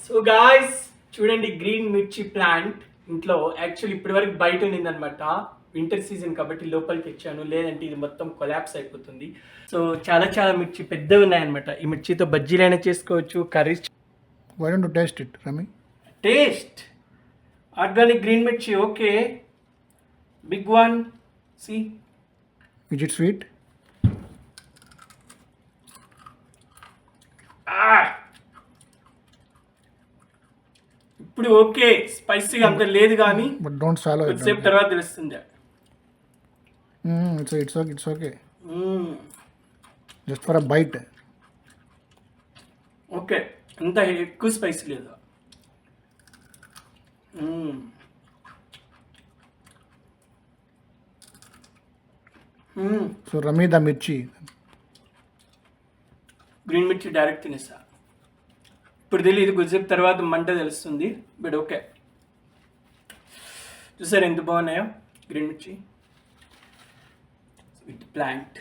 So guys చూడండి, green మిర్చి plant ఇంట్లో యాక్చువల్లీ ఇప్పటి వరకు బయట ఉండిందనమాట. వింటర్ సీజన్ కాబట్టి లోపలికి తెచ్చాను, లేదంటే ఇది మొత్తం కొలాప్స్ అయిపోతుంది. సో చాలా చాలా మిర్చి పెద్దవి ఉన్నాయన్నమాట. ఈ మిర్చితో బజ్జీలైనా చేసుకోవచ్చు, curries. Why don't you taste it, Rami? Taste organic green mirchi, okay, big one. See Is it sweet? ఇప్పుడు ఓకే, స్పైసీగా అంత లేదు కానీ But don't swallow it. కొద్దిసేపు తర్వాత తెలుస్తుంది. It's okay. Just for a bite. Okay, అంత ఎక్కువ స్పైసీ లేదు. So Rami, the mirchi. Green మిర్చి డైరెక్ట్ తినేసా. ఇప్పుడు తెలియదు, కొద్దిసేపు తర్వాత మంట తెలుస్తుంది. బట్ ఓకే, చూసారు ఎంత బాగున్నాయో గ్రీన్ మిర్చి విత్ ప్లాంట్.